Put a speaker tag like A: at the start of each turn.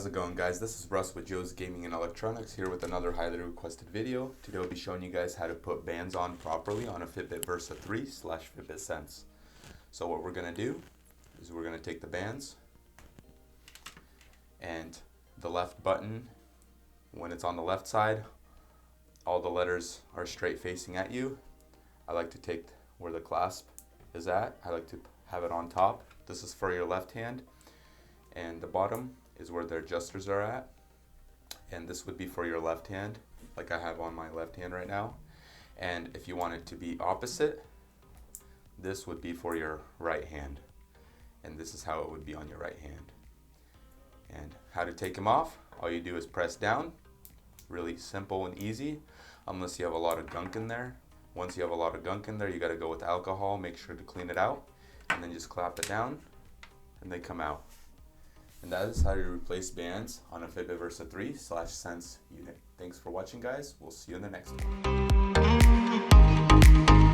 A: How's it going, guys? This is Russ with Joe's Gaming and Electronics here with another highly requested video. Today I'll be showing you guys how to put bands on properly on a Fitbit Versa 3/Fitbit Sense. So what we're going to do is we're going to take the bands and the left button, when it's on the left side, all the letters are straight facing at you. I like to take where the clasp is at. I like to have it on top. This is for your left hand, and the bottom is where the adjusters are at, and this would be for your left hand, like I have on my left hand right now. And if you want it to be opposite, this would be for your right hand, and this is how it would be on your right hand. And how to take them off, all you do is press down. Really simple and easy, unless you have a lot of gunk in there. Once you have a lot of gunk in there, you got to go with alcohol, make sure to clean it out, and then just clap it down and they come out. And that is how you replace bands on a Fitbit Versa 3/Sense unit. Thanks for watching, guys. We'll see you in the next one.